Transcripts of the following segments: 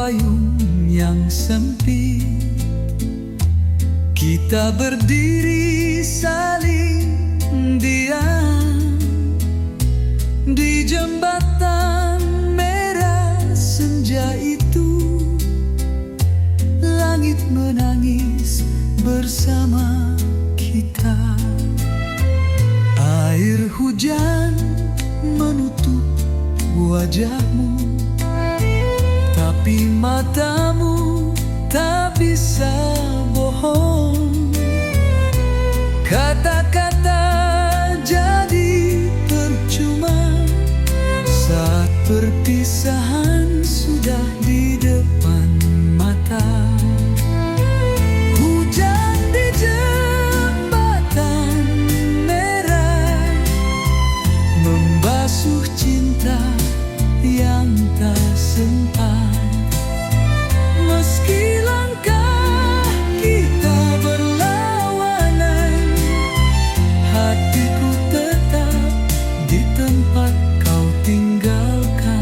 payung yang sempit, kita berdiri saling diam di jembatan merah senja itu. Langit menangis bersama kita. Air hujan menutup wajahmu, tapi matamu tak bisa bohong. Kata-kata jadi percuma saat perpisahan sudah di depan mata. Hujan di jembatan merah membasuh cinta yang tak sempat. Meski langkah kita berlawanan, hatiku tetap di tempat kau tinggalkan.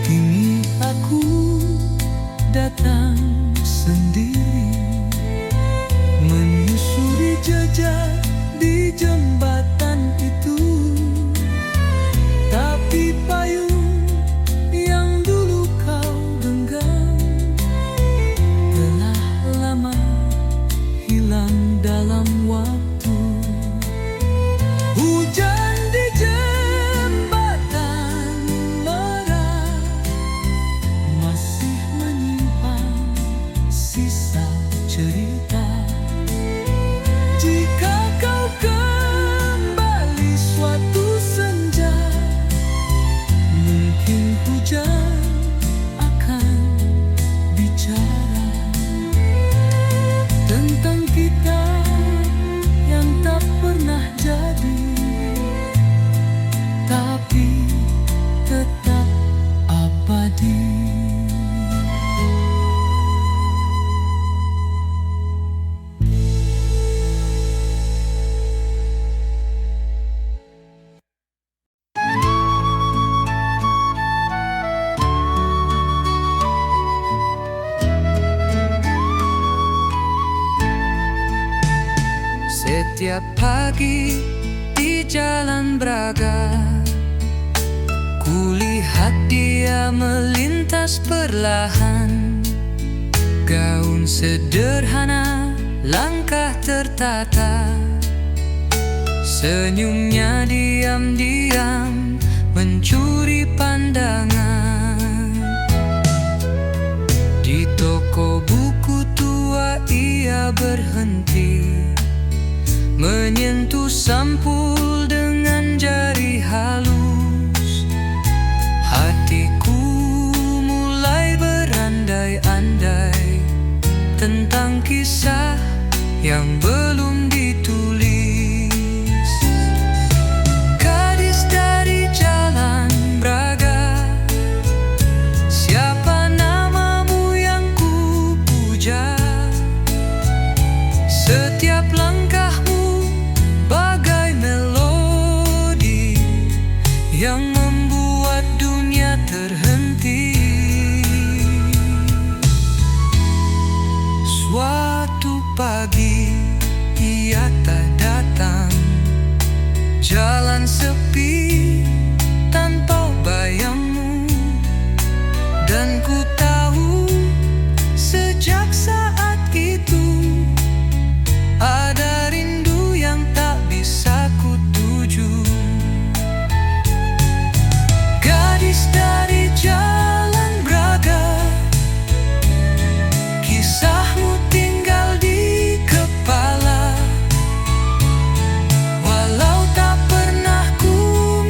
Kini aku datang sendiri, menyusuri jejak di jembatan itu. Tapi payung yang dulu kau genggam telah lama hilang dalam waktu. Hujan di jembatan merah masih menyimpan sisa cerita. Jika kau kembali suatu senja, mungkin hujan akan bicara tentang kita yang tak pernah jadi, tapi tetap abadi. Setiap pagi di Jalan Braga, kulihat dia melintas perlahan. Gaun sederhana, langkah tertata, senyumnya diam-diam mencuri pandangan. Di toko buku tua ia berhenti, menyentuh sampul dengan jari halus. Hatiku mulai berandai-andai tentang kisah yang belum ditulis. Gadis dari Jalan Braga, siapa namamu yang ku puja? Setiap langkahmu bagai melodi yang membuat dunia terhenti. Suatu pagi ia tak datang, jalan sepi tanpa bayangmu. Dan ku tahu sejak saat itu ada rindu yang tak bisa kutuju. Gadis dari Jalan Braga, kisahmu tinggal di kepala. Walau tak pernah ku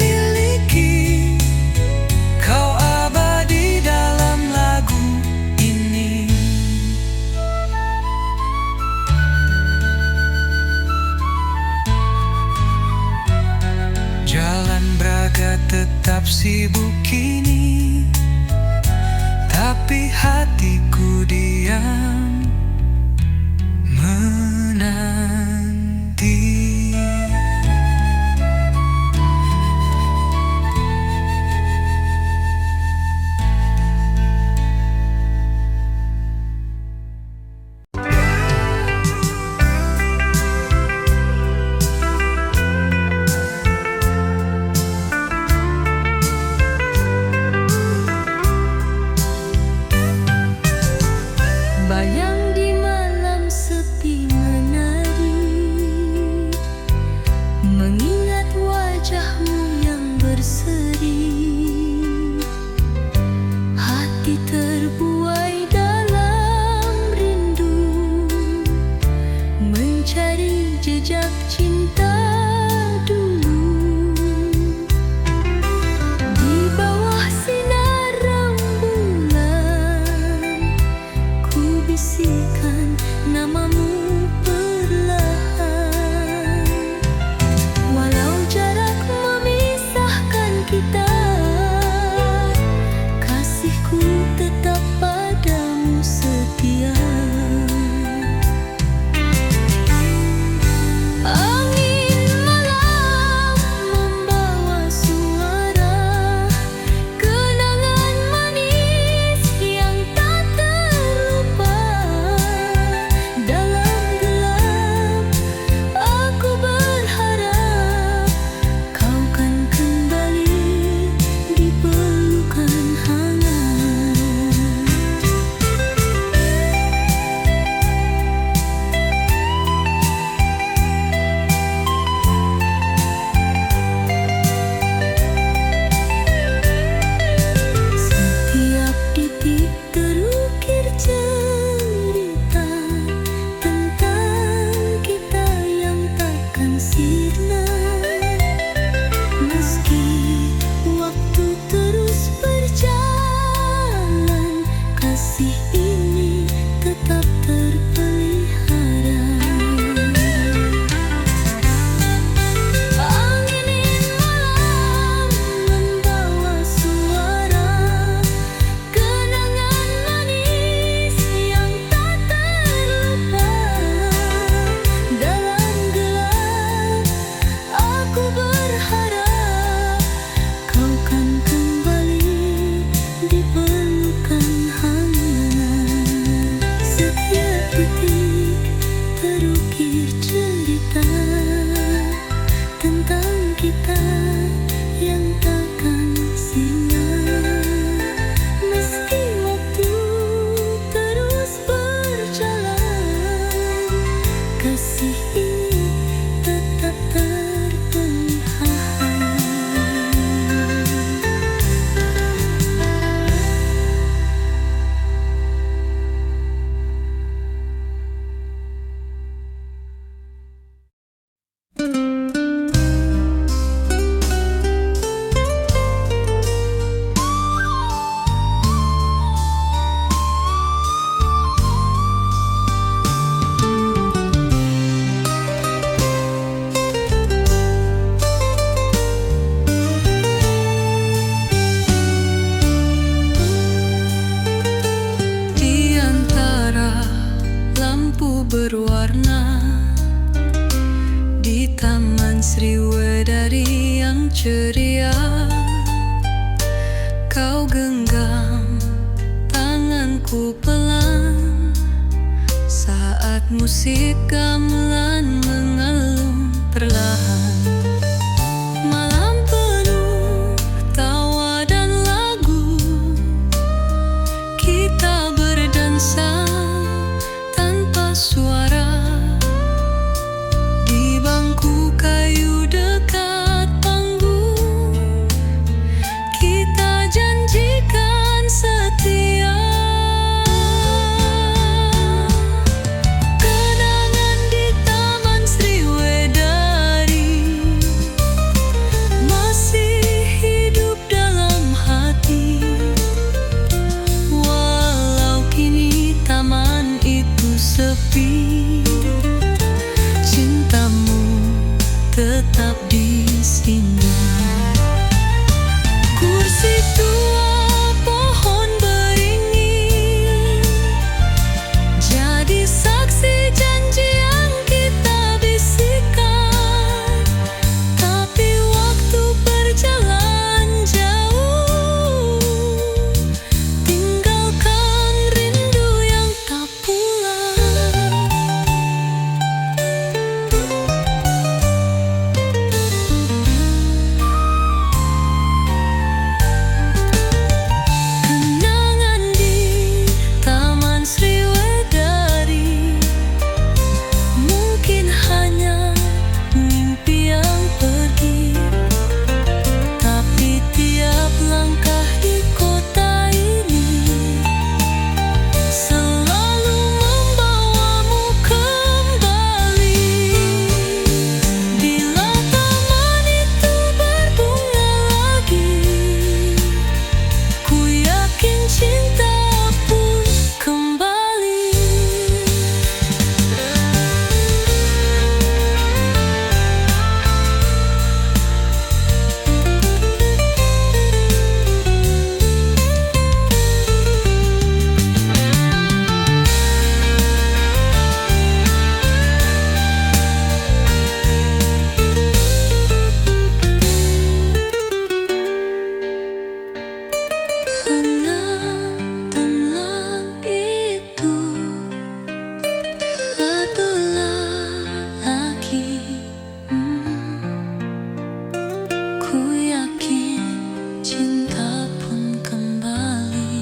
berwarna di Taman Sriwedari yang ceria. Kau genggam tanganku pelan saat musik gamelan mengalun perlahan. Malam penuh tawa dan lagu, kita berdansa tanpa suara di bangku kayu dekat panggung. Kita janjikan setia. Kenangan di Taman Sriwedari masih hidup dalam hati, walau kini taman itu sepi. Cintamu tetap di sini. Kursi tua, pohon beringin, jadi saksi janji yang kita bisikan. Tapi waktu berjalan jauh, tinggalkan rindu yang tak pulang. Kenangan di Taman Sriwedari mungkin hanya mimpi yang pergi, tapi tiap langkah di kota ini selalu membawamu kembali. Bila taman itu berbunga lagi, ku yakin cinta pun kembali. Kenangan itu adalah lagi. Ku yakin cinta pun kembali.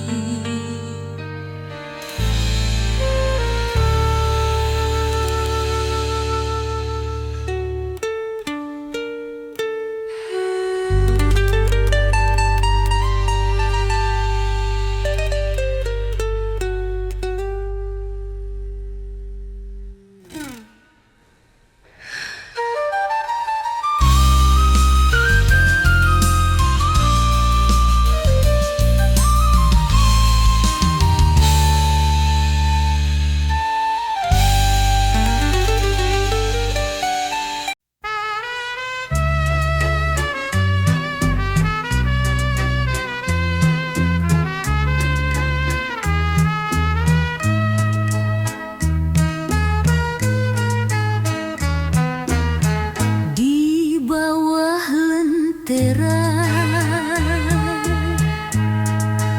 Di bawah lentera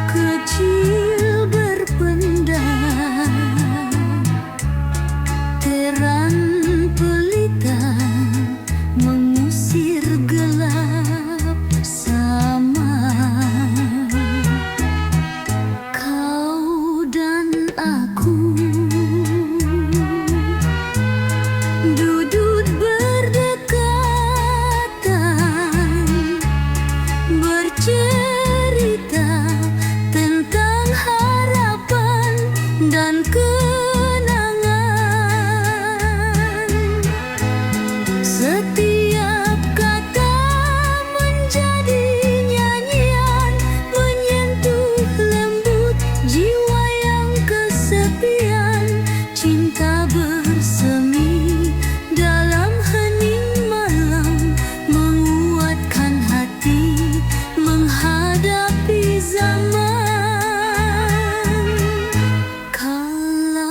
kecil berpendam, terang pelita mengusir gelap sama. Kau dan aku duduk berdekatan, bercerita tentang harapan dan kenangan. Setiap kata menjadi nyanyian, menyentuh lembut jiwa yang kesepian. Cinta bersemi dalam hening malam, menguatkan hati menghadapi zaman. Kalau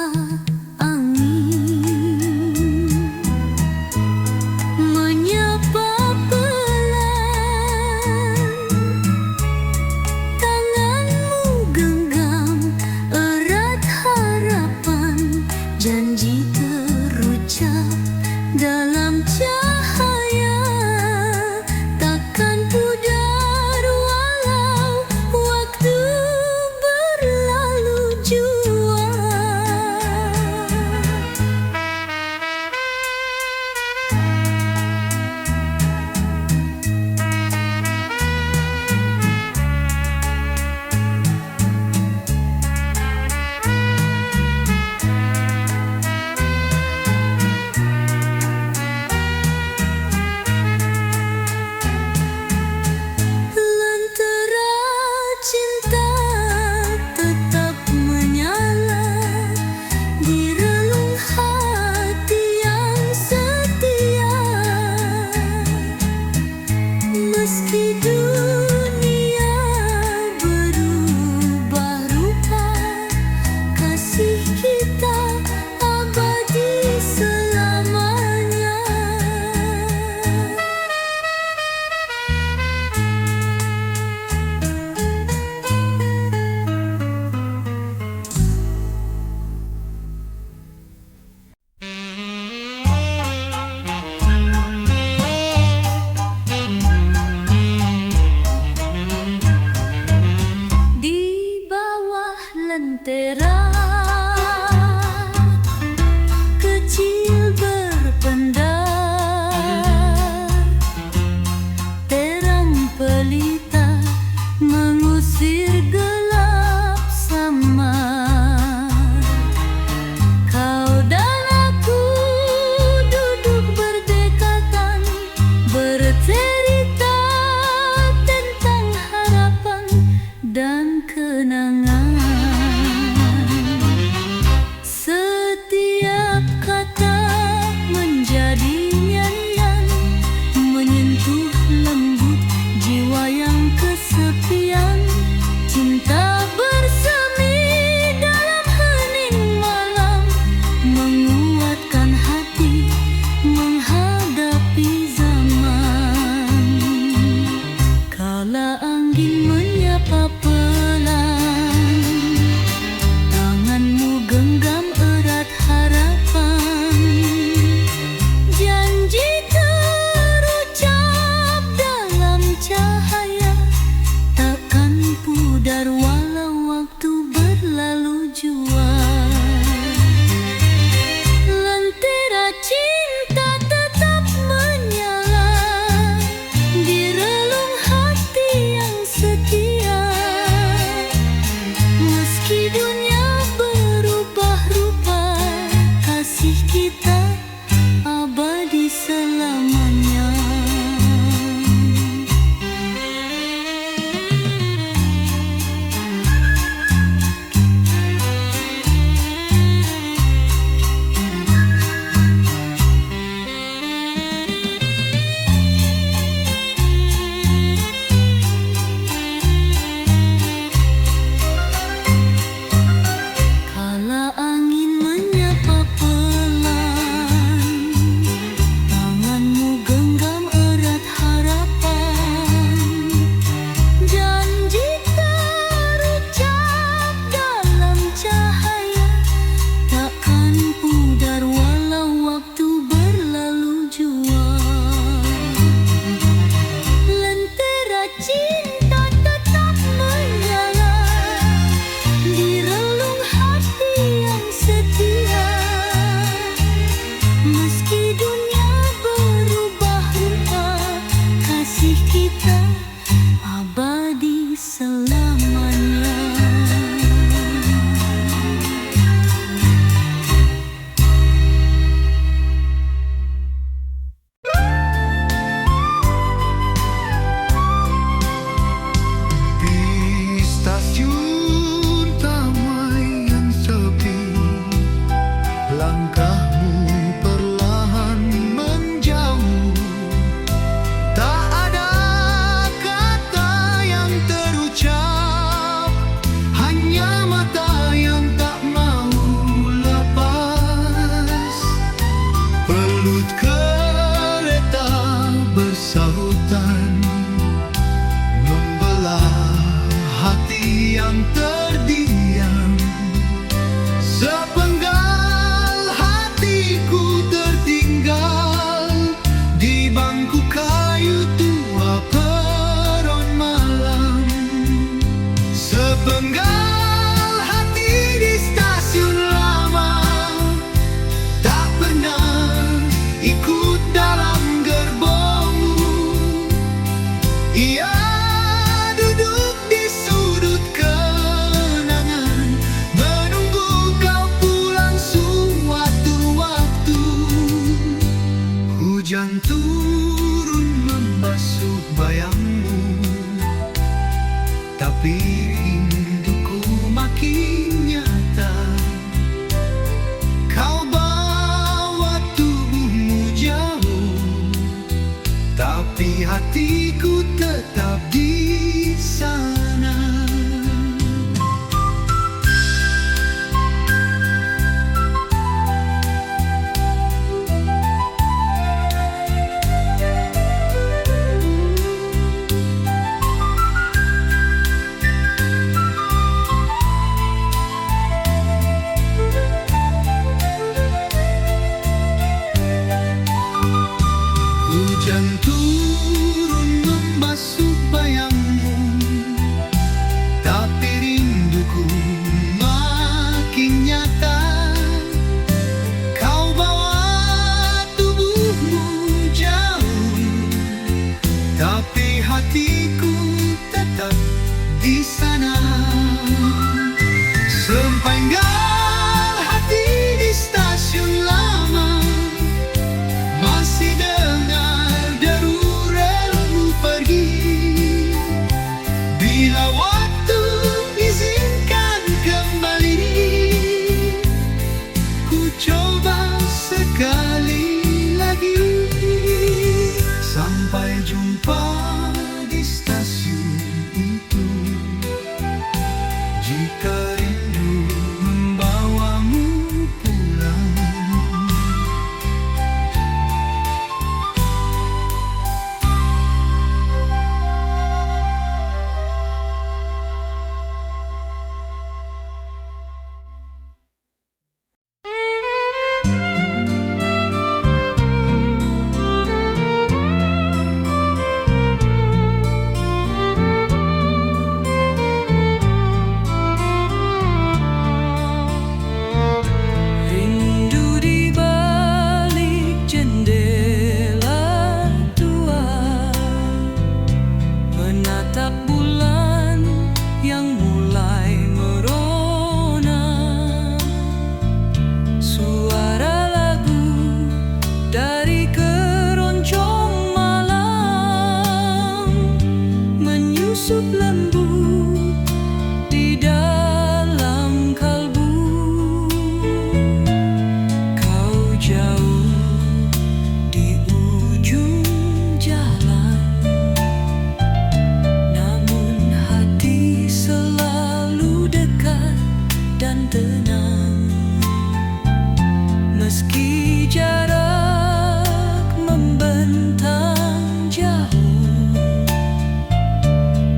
Meski jarak membentang jauh,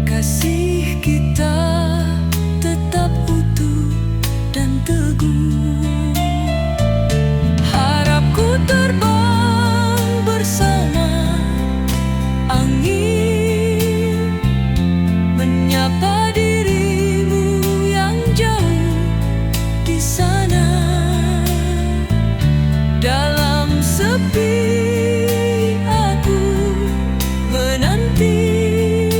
kasih kita tetap utuh dan teguh. Harapku terbang bersama angin, menyapa dirimu yang jauh di sana. Dalam sepi aku menanti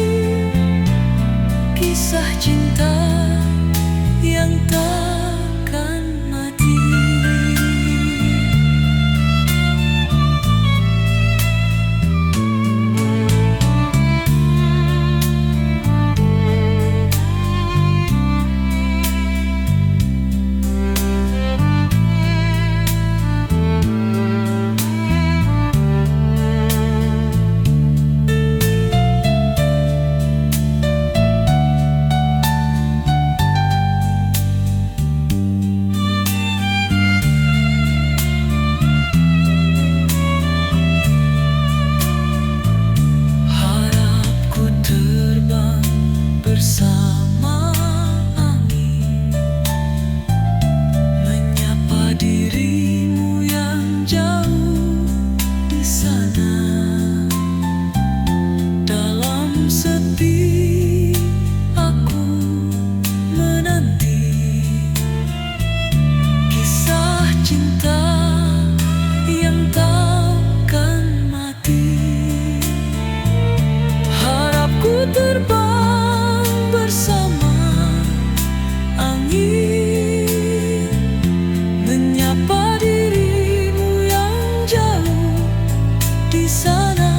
kisah cinta yang takkan mati. Bersama angin, menyapa dirimu yang jauh di sana. Dalam sepi aku menanti kisah cinta yang takkan mati. Harapku terbang bersama angin, menyapa dirimu yang jauh di sana.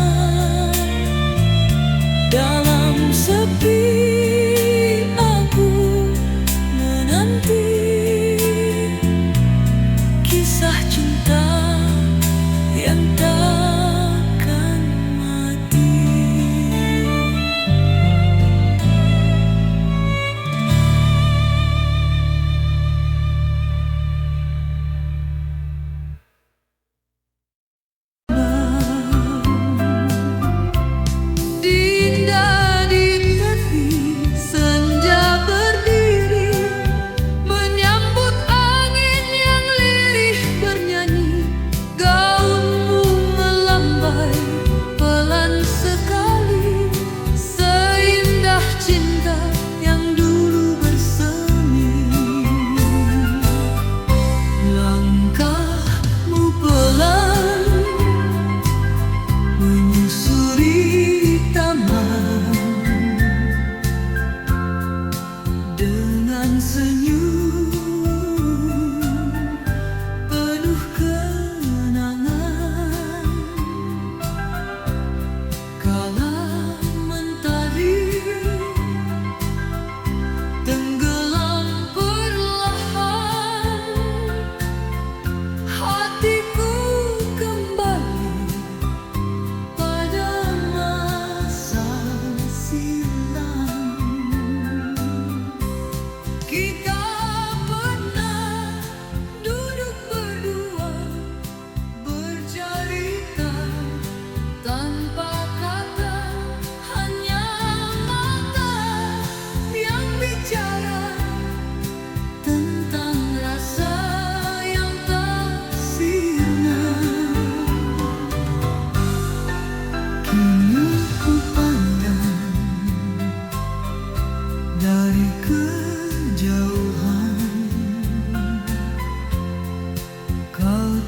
Dalam sepi aku menanti kisah cinta yang takkan mati.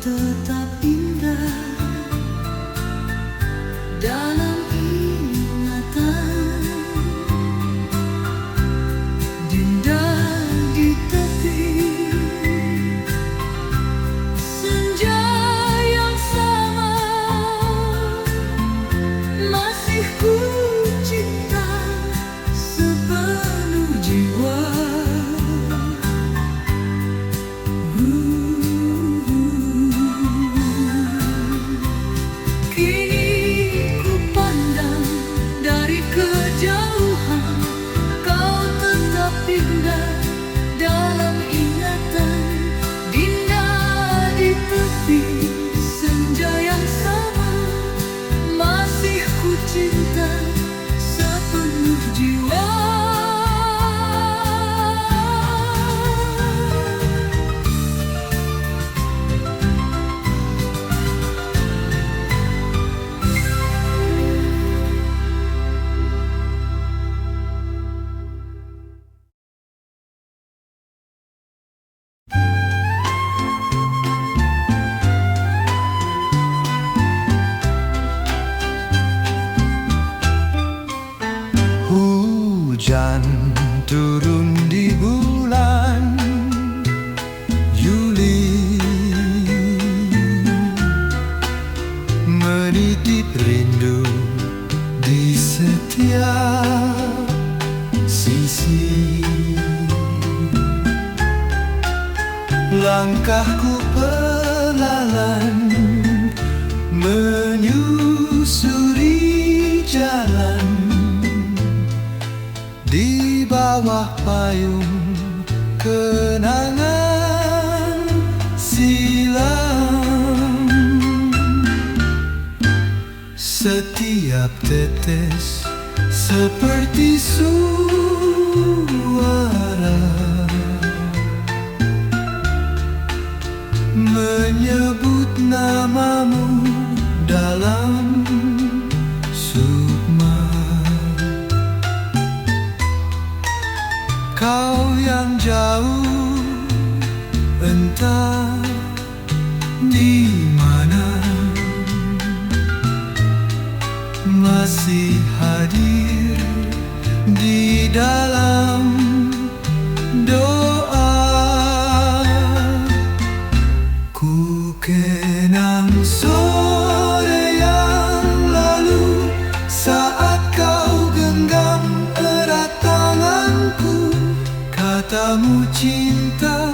Tetap indah dalam ingatan, dinda di tepi senja yang sama. Masih ku cinta sepenuh jiwa. Langkahku perlahan menyusuri jalan di bawah payung kenangan silam. Setiap tetes seperti suara menyebut namamu dalam sukma. Kau yang jauh entah di mana, masih hadir di dalam doa. Ku kenang sore yang lalu saat kau genggam erat tanganku. Katamu cinta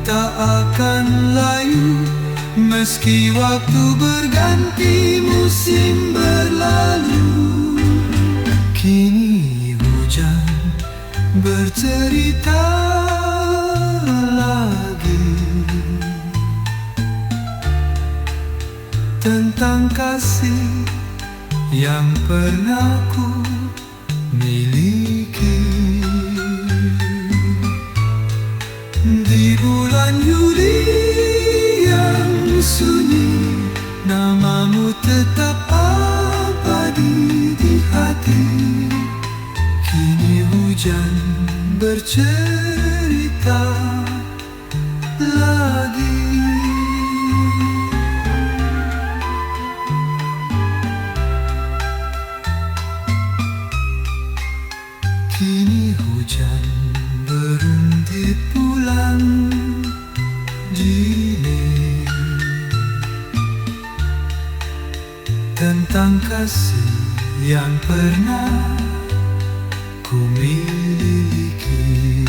tak akan layu, meski waktu berganti, musim berlalu. Kini hujan bercerita lagi tentang kasih yang pernah ku miliki. Di bulan Juli yang sunyi, namamu tetap abadi di hati. Kini hujan bercerita lagi. Kini hujan berundit pulang dini tentang kasih yang pernah ku miliki.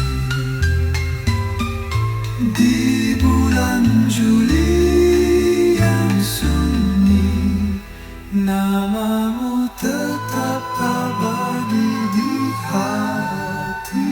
Di bulan Juli yang sunyi, namamu tetap abadi di hati.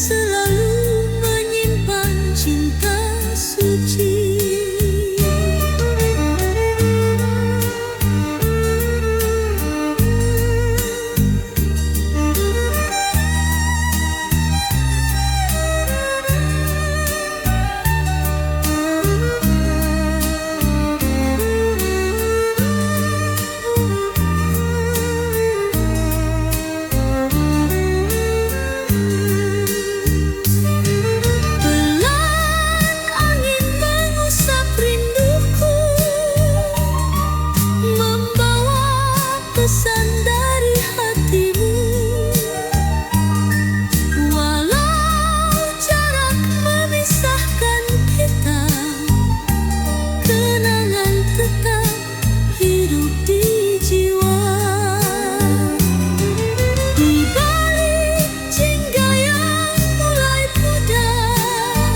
selalu menyimpan cinta suci. Pesan dari hatimu, walau jarak memisahkan kita, kenangan tetap hidup di jiwa. Di balik jingga yang mulai pudar,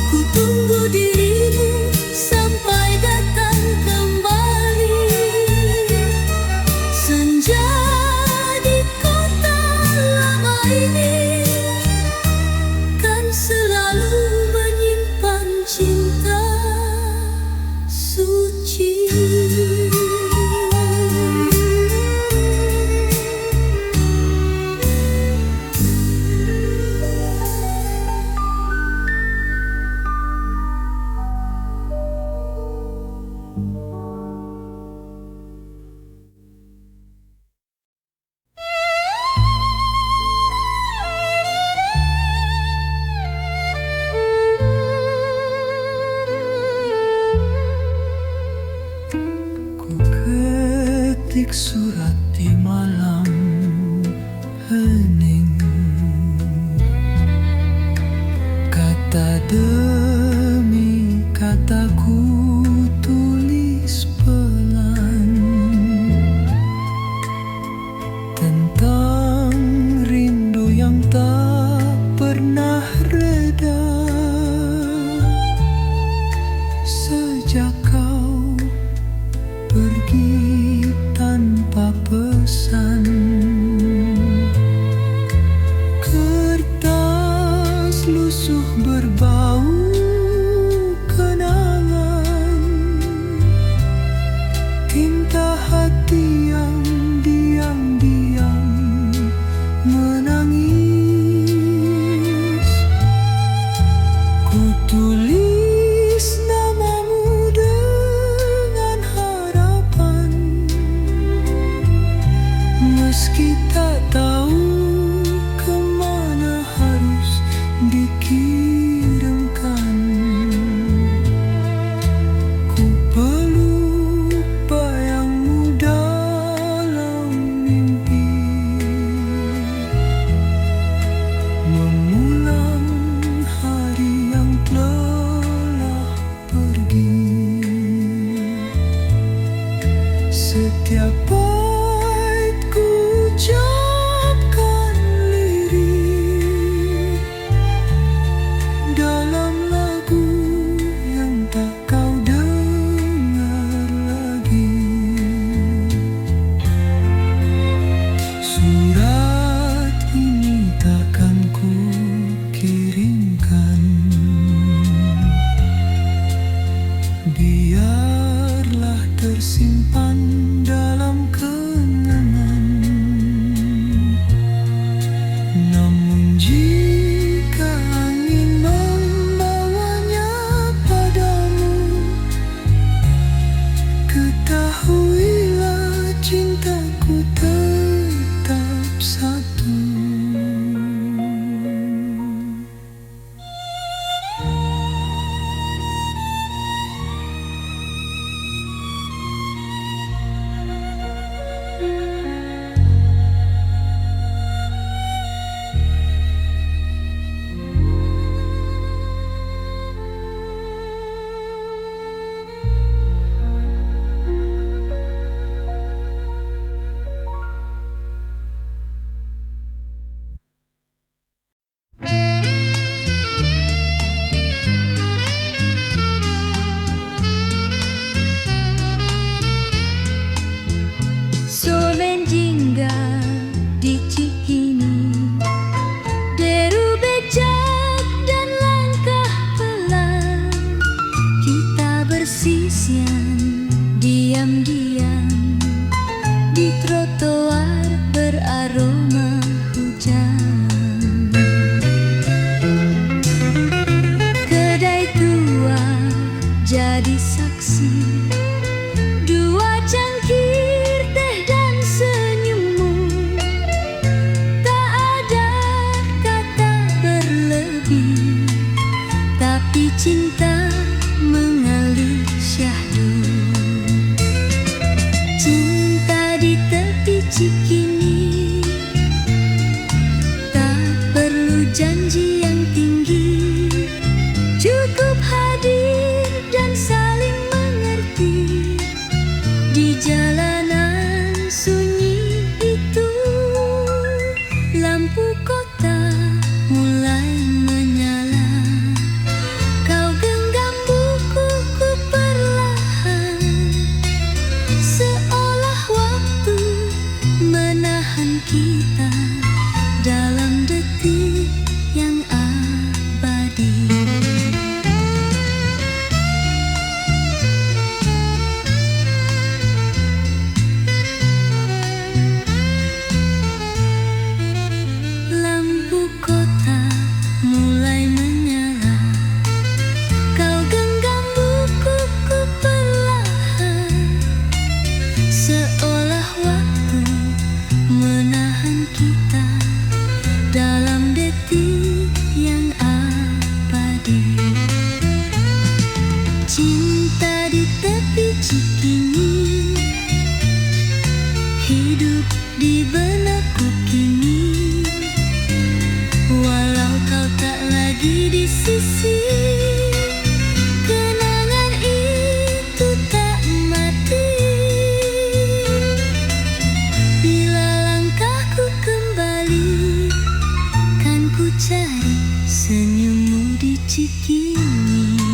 ku tunggu dirimu sampai datang kembali. Senja di kota lama ini kan selalu menyimpan cinta suci. Ketik surat di malam hening, kata demi kataku tulis pelan tentang rindu yang tak pernah reda sejak kau pergi tanpa pesan. Kertas lusuh berbau kenangan, tinta hati yang diam-diam menangis. Ku tulis namamu dengan harapan, meski tak tahu kemana harus dikirim. cari senyummu di Cikini.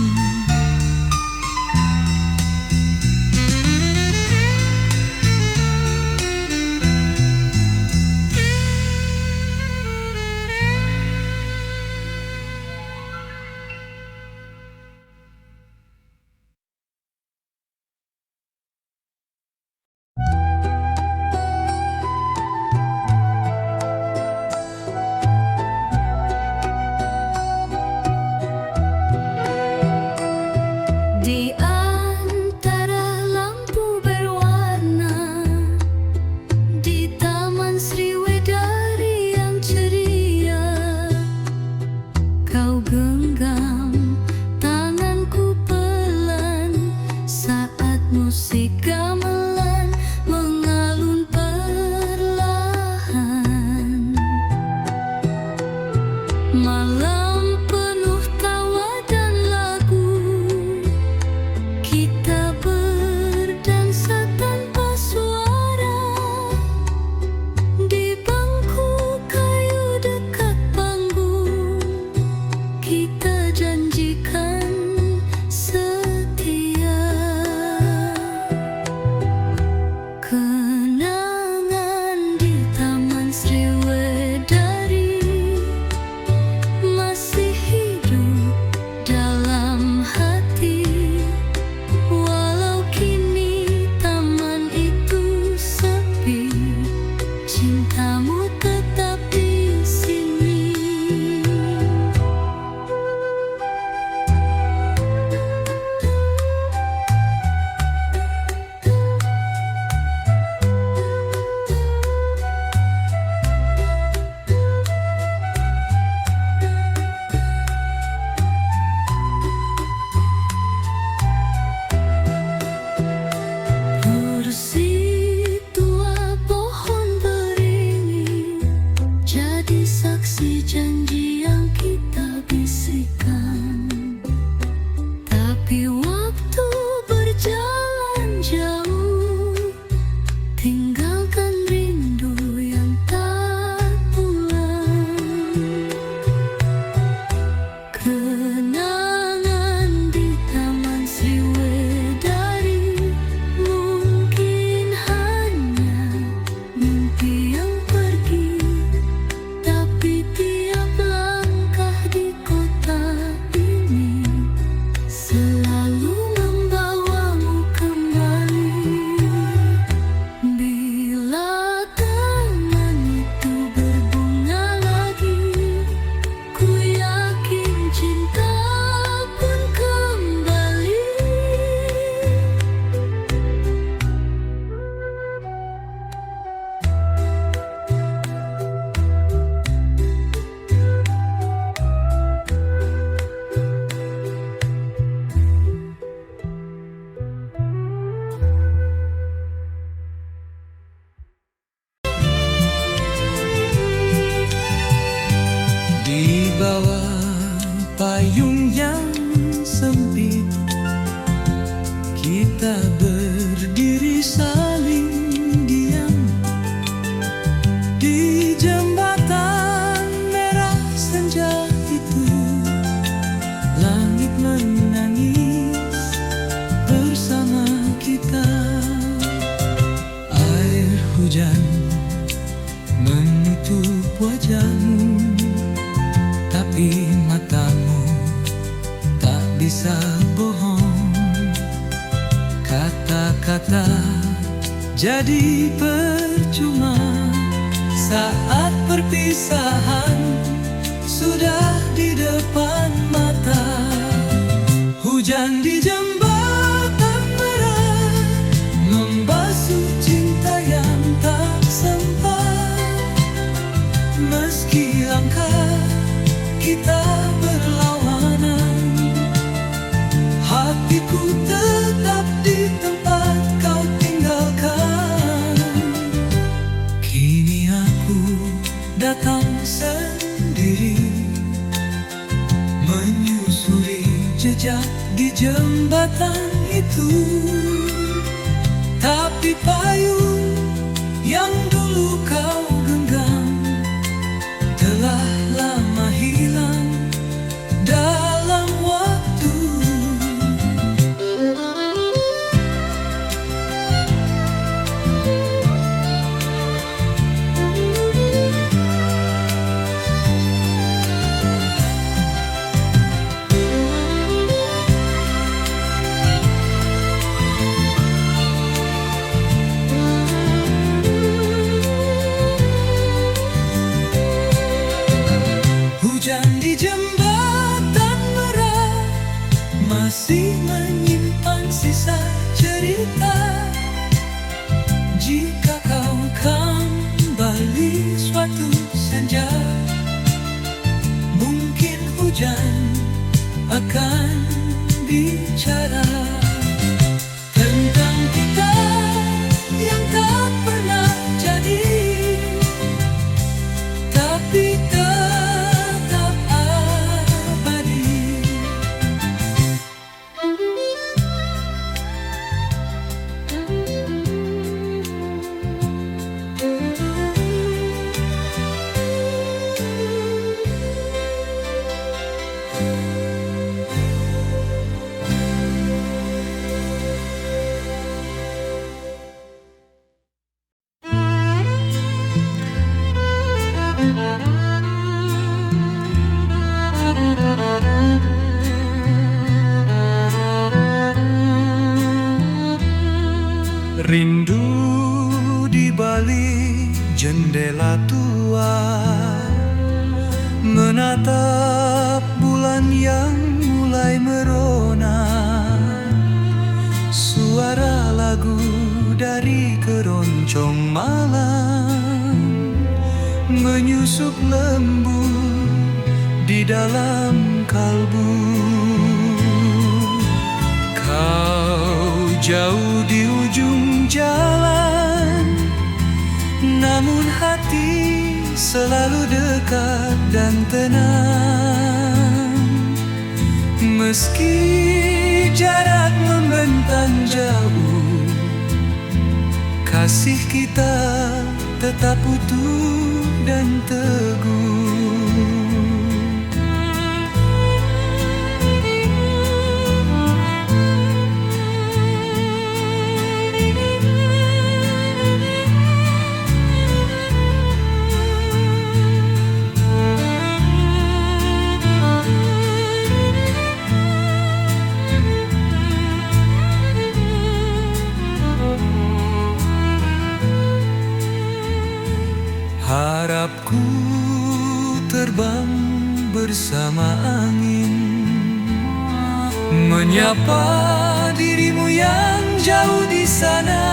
Di antara lampu berwarna di Taman Sriwedari yang ceria, kau genggam tanganku pelan saat musik gamelan mengalun perlahan. Malam penuh tawa dan lagu, kita berdansa tanpa suara di bangku kayu dekat panggung. Kita janjikan setia. Kenangan di Taman Sriwedari masih hidup dalam hati. Walau kini taman itu sepi, cintamu tetap di sini. Kursi tua pohon beringin jadi saksi janji yang kita bisikan. Tapi waktu berjalan jauh, tinggalkan rindu yang tak pulang. Kenangan di Taman Sriwedari mungkin hanya mimpi yang pergi, tapi tiap langkah di kota ini selalu membawamu kembali. Bila taman itu berbunga lagi, ku yakin cinta pun kembali. Di bawah payung yang sempit, kita berdiri saling diam di jembatan merah senja itu. Langit menangis bersama kita. Air hujan menutup wajahmu, tapi matamu tak bisa bohong. Kata-kata jadi percuma saat perpisahan sudah di depan mata. Hujan di jembatan merah membasuh cinta yang tak sempat. Meski langkah kita berlawanan, hatiku tetap di tempat kau tinggalkan. Kini aku datang sendiri, menyusuri jejak di jembatan itu. Tapi payung yang dulu kau genggam telah lama hilang. jembatan merah masih menyimpan sisa cerita. Jika kau kembali suatu senja, mungkin hujan akan bicara tentang kita yang tak pernah jadi, tapi tetap abadi. Rindu di balik jendela tua, menatap bulan yang mulai merona. Suara lagu dari keroncong malam menyusup lembut di dalam kalbu. Kau jauh di ujung jalan, namun hati selalu dekat dan tenang. Meski jarak membentang jauh, kasih kita tetap utuh dan teguh. Harapku terbang bersama angin, menyapa dirimu yang jauh di sana.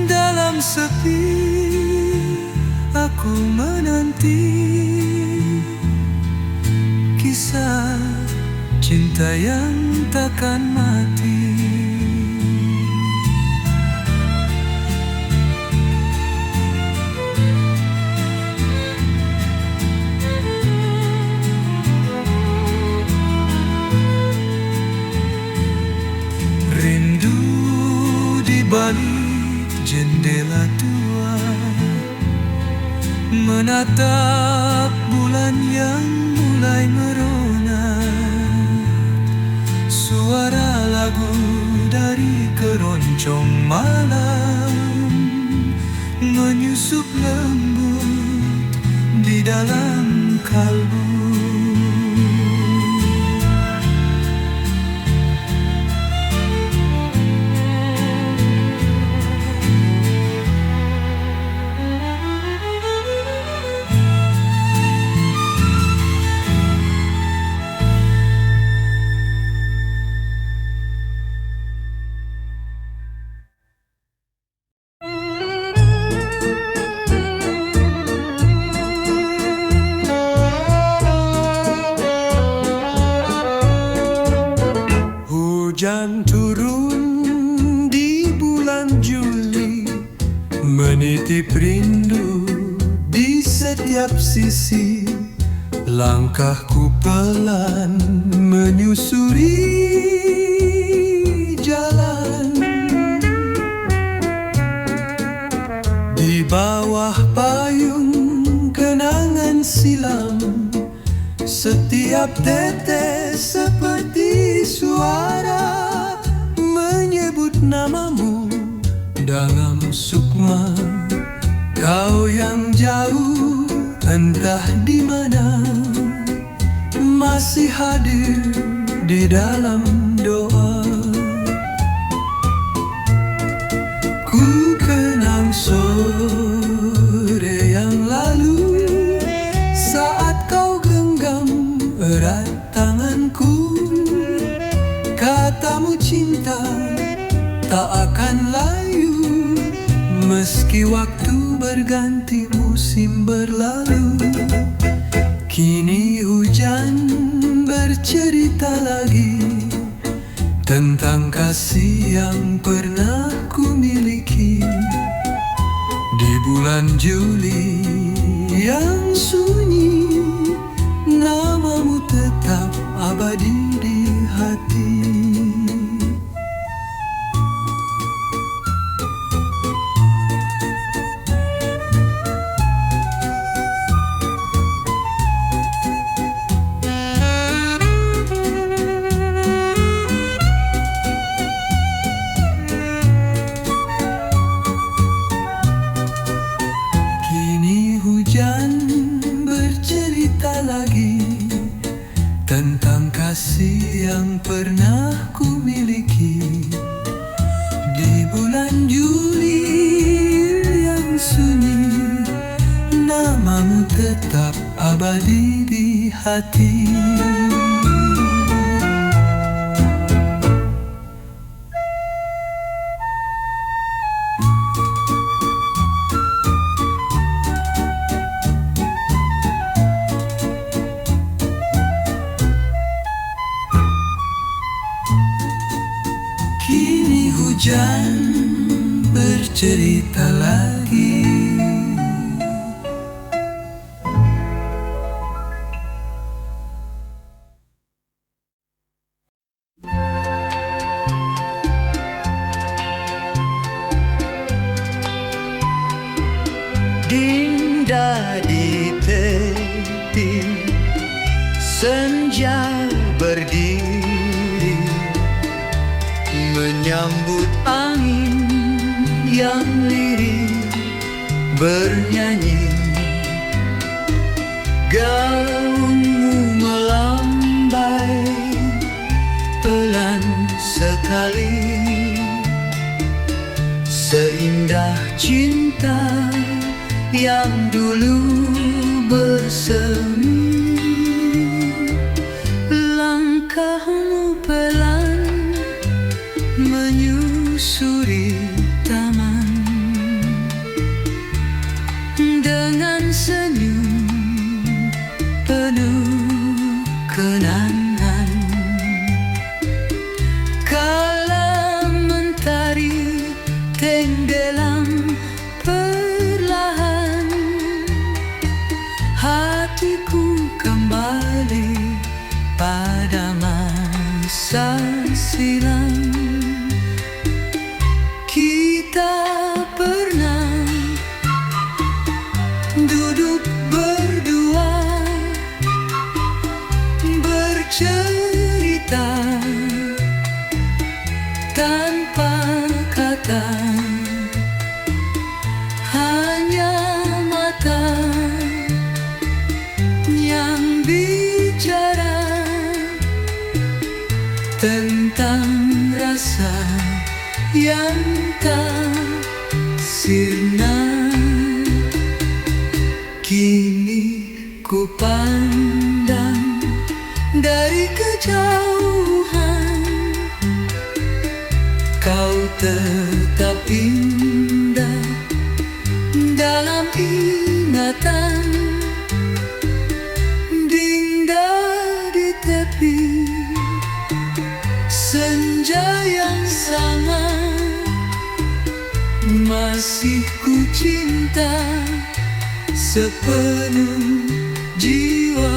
Dalam sepi aku menanti kisah cinta yang takkan mati. Balik jendela tua, menatap bulan yang mulai merona. Suara lagu dari keroncong malam menyusup lembut di dalam kalbu. Hujan turun di bulan Juli, menitip rindu di setiap sisi. Langkahku pelan menyusuri jalan, di bawah payung kenangan silam. Setiap tetes seperti suara menyebut namamu dalam sukma. Kau yang jauh entah di mana, masih hadir di dalam doa. Ku kenang sore yang lalu saat kau erat tanganku. Katamu cinta tak akan layu, meski waktu berganti musim berlalu. Kini hujan bercerita lagi tentang kasih yang pernah ku miliki. Di bulan Juli yang sunyi, namamu tetap abadi di hati. Kini hujan bercerita lagi tentang kasih yang pernah ku miliki. Di bulan Juli yang sunyi, namamu tetap abadi di hati. Kini hujan bercerita lagi. Dinda di tepi senja berdiri, menyambut angin yang lirih bernyanyi. Gaunmu melambai pelan sekali, seindah cinta yang dulu bersemi. Langkahmu pelan menyusuri taman, dengan senyum penuh kenangan. Kala mentari tenggelam perlahan, hatiku kembali pada masa silam. Kita pernah duduk berdua, bercerita tanpa kata, hanya mata yang bicara tentang rasa yang tak sirna. Kini ku pandang dari kejauhan, kau tetap indah dalam ingatan. Dinda di tepi senja yang sama, masih ku cinta sepenuh jiwa.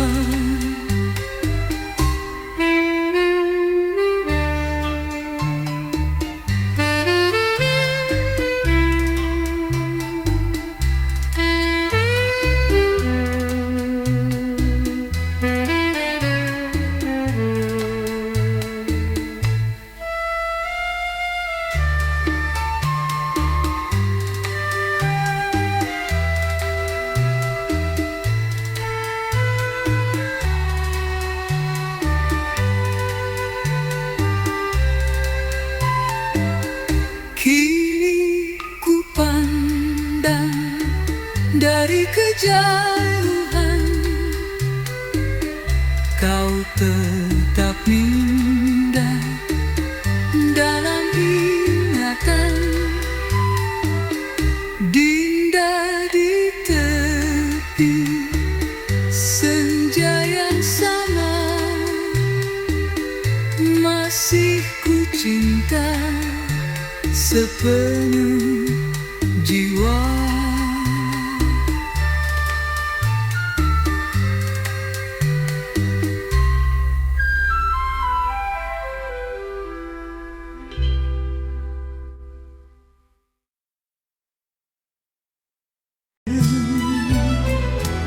kau tetap indah dalam ingatan. Dinda di tepi senja yang sama, masih ku cinta sepenuh jiwa.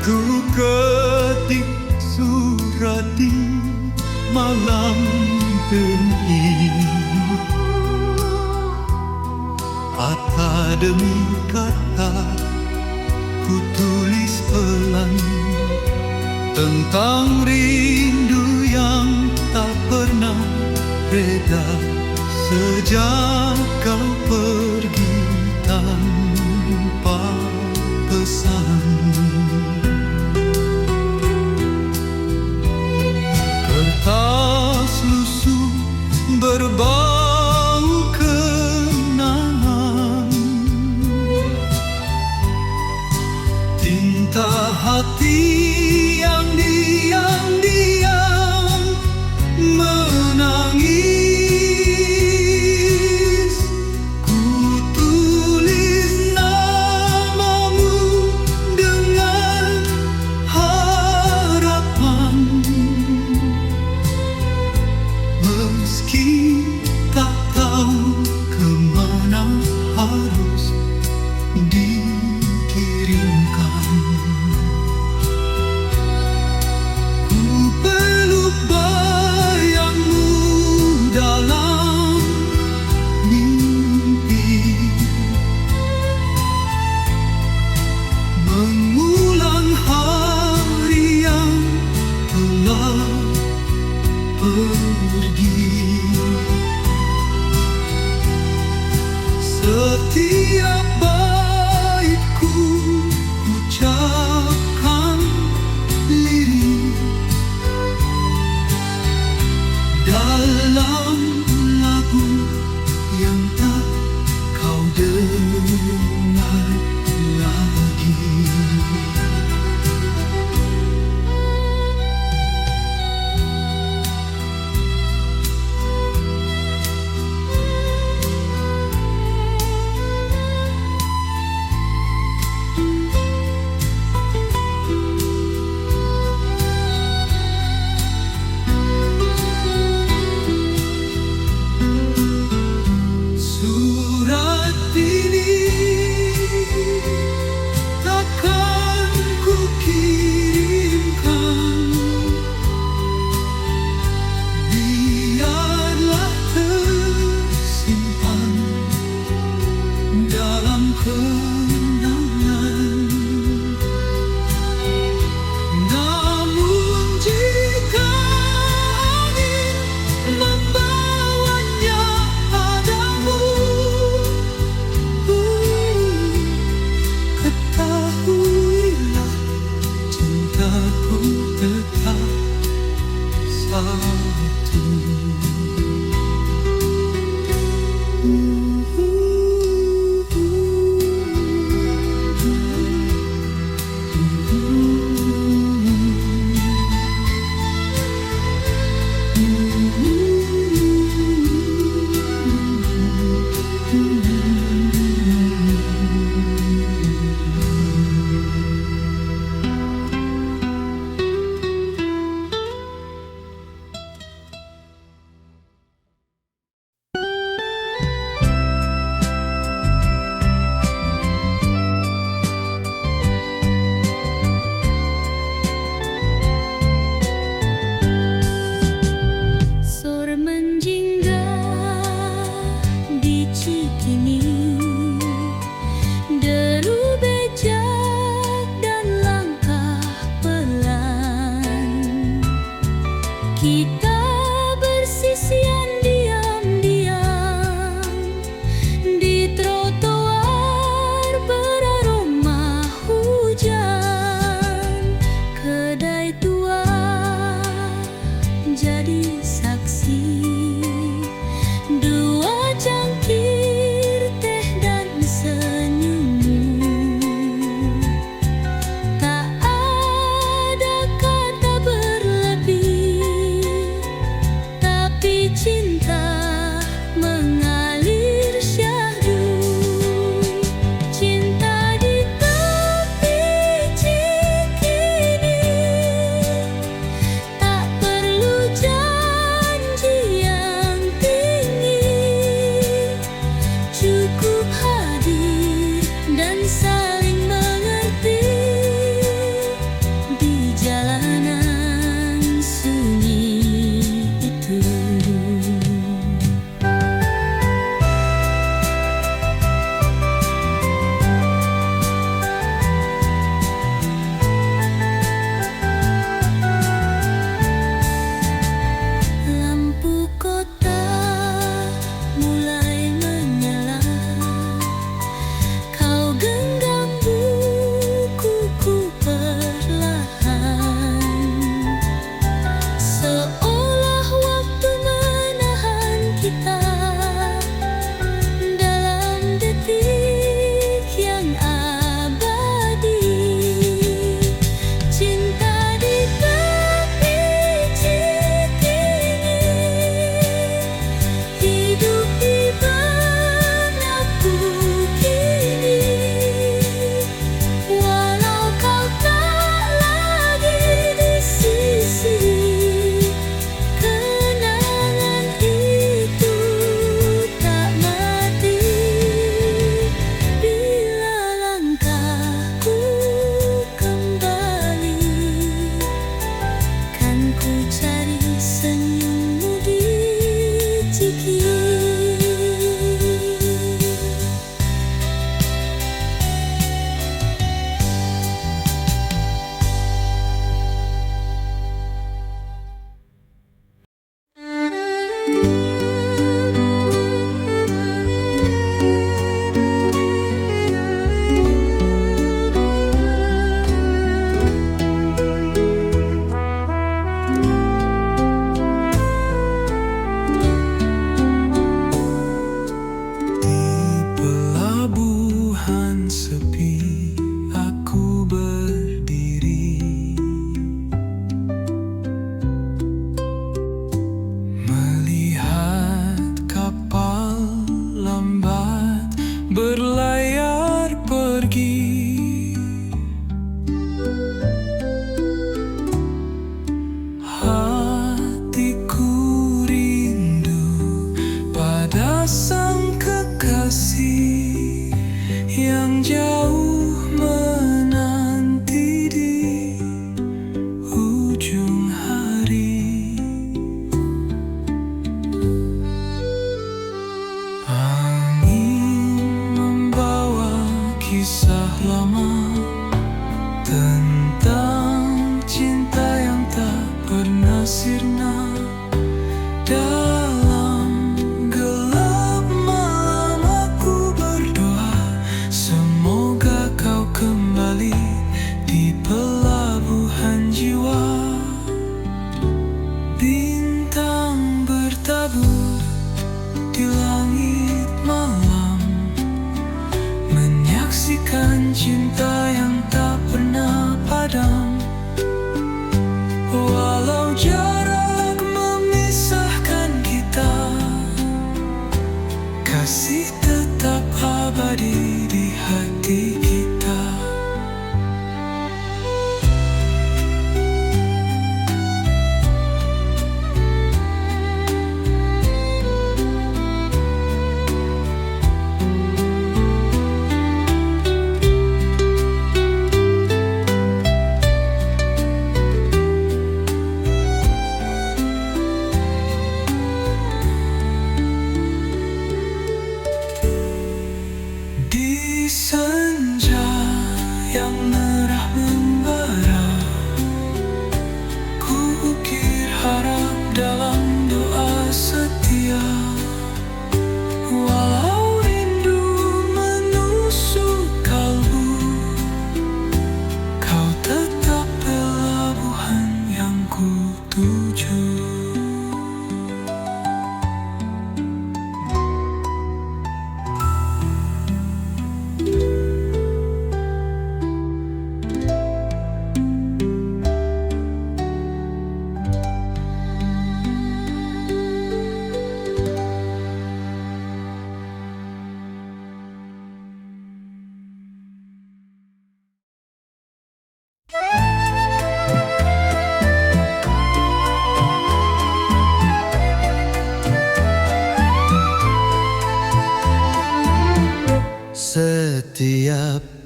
Ku ketik surat di malam dingin, kata demi kata ku tulis pelan tentang rindu yang tak pernah reda sejak kau pergi tanpa pesan. Kertas lusuh berbau kenangan, tinta hati yang diam-diam menangis. Ku tulis namamu dengan harapan, meski tak tahu kemana harus dikirimkan. Ku peluk bayangmu dalam mimpi, mengulang hari yang telah pergi. Setiap baitku ucapkan lirik dalam lagu yang tak kau dengar lagi. Surat ini takkan ku kirimkan, biarlah tersimpan dalam kenangan. Namun jika angin membawanya padamu, ketahuilah cintaku tetap satu. menjadi saksi. Dua cangkir teh dan senyummu, tak ada kata berlebih, tapi cinta mengalir syahdu. Cinta di tepi cikini, tak perlu janji yang tinggi, cukup hadir dan saling mengerti di jalanan sunyi itu. Lampu kota mulai menyala, kau genggam bukuku perlahan, seolah waktu menahan kita dalam detik yang abadi. Cinta di tepi cikini, hidup di benakku kini. Walau kau tak lagi di sisi, kenangan itu tak mati. Bila langkahku kembali, kan ku cari senyummu di Ciki. Pelabuhan sepi aku berdiri, melihat kapal lambat berlayar pergi. Hatiku rindu pada sang kekasih yang jauh menanti di ujung hari. Angin membawa kisah lama tentang cinta yang tak pernah sirna. Dalam gelap malam aku berdoa, semoga kau kembali di pelabuhan jiwa. Bintang bertabur di langit malam, menyaksikan cinta yang tak pernah padam. Walau jarak memisahkan kita, kasih tetap abadi di hati kita. Di senja yang merah membara, ku ukir harap dalam doa setia. Walau rindu menusuk kalbu, kau tetap pelabuhan yang ku tuju.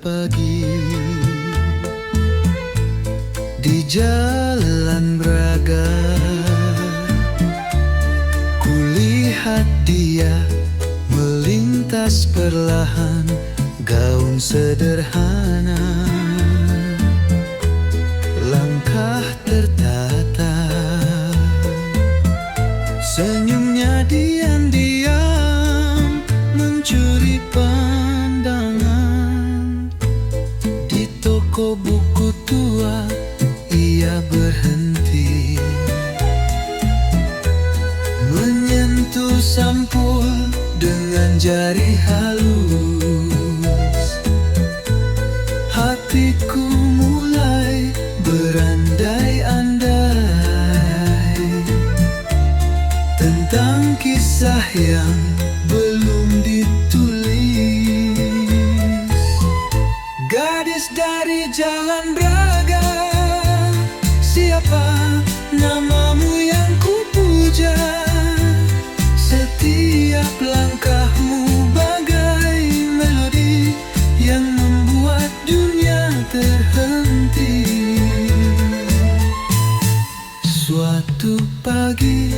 pagi di Jalan Braga, kulihat dia melintas perlahan, gaun sederhana, langkah tertata, senyumnya diam-diam mencuri pandangan. Di toko buku tua ia berhenti, menyentuh sampul dengan jari halus. Hatiku mulai berandai-andai tentang kisah yang belum ditulis. Gadis dari Jalan Braga, siapa namamu yang kupuja? Setiap langkahmu bagai melodi yang membuat dunia terhenti. Suatu pagi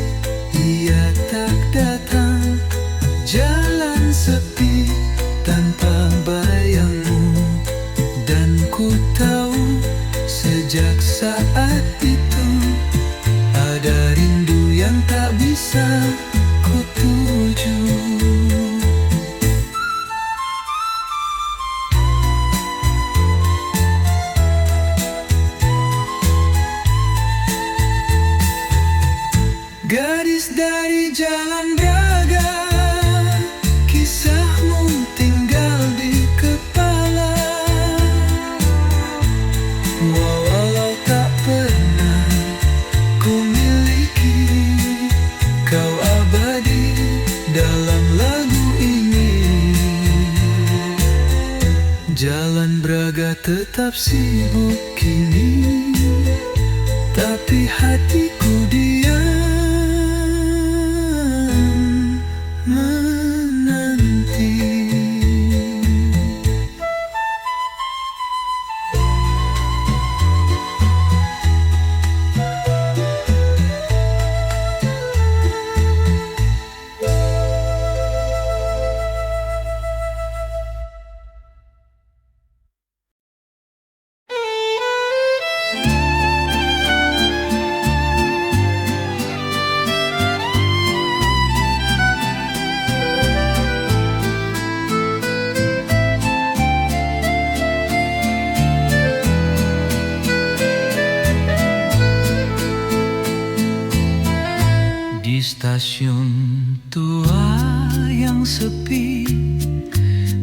ia tak datang, jalan sepi tanpa bayangmu, dan ku tahu sejak saat itu ada rindu yang tak bisa ku tuju. Gadis dari Jalan Braga, kisahmu tinggal di kepala. Walau tak pernah ku miliki, kau abadi dalam lagu ini. Jalan Braga tetap sibuk kini, tapi hatiku diam menanti. Di stasiun tua yang sepi,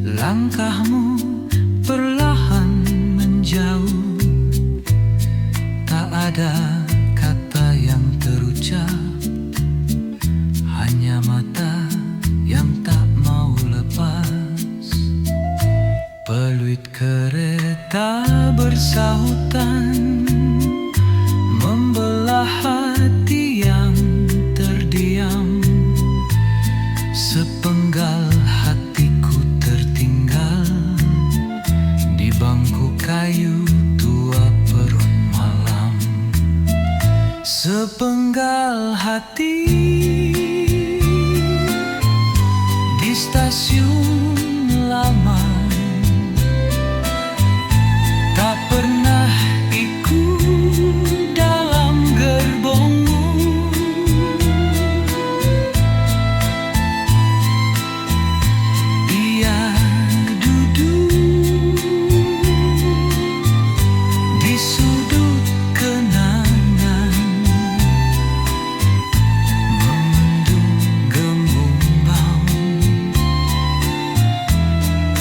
langkahmu perlahan menjauh. Tak ada kata yang terucap, hanya mata yang tak mau lepas. Peluit kereta bersahutan membelah hati yang terdiam. Sepenggal hatiku tertinggal di bangku kayu tua perut malam. Sepenggal hati di stasiun lama, tak pernah ikut dalam gerbongmu. Ia duduk di sudut kenangan, memendung gemumbang.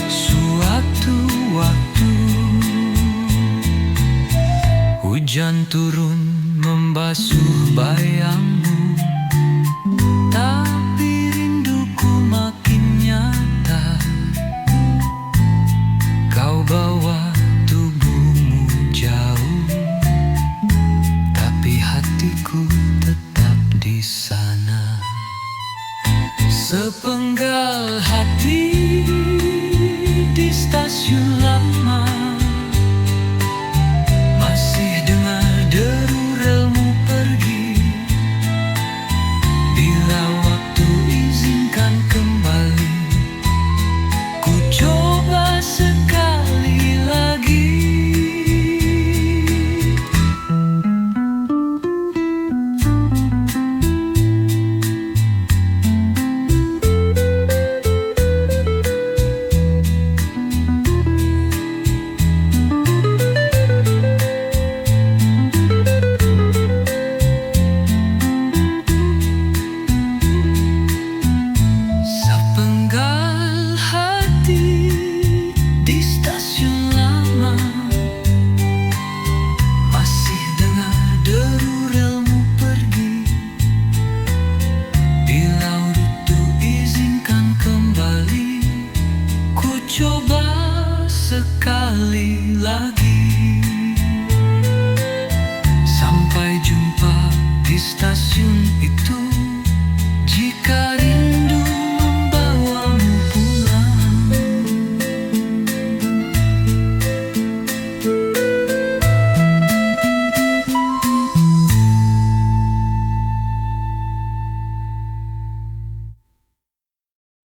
Suatu-waktu hujan turun membasuh bayangmu, tapi rinduku makin nyata. Kau bawa tubuhmu jauh, tapi hatiku tetap di sana. Sepenggal hati di stasiun lama, kembali lagi.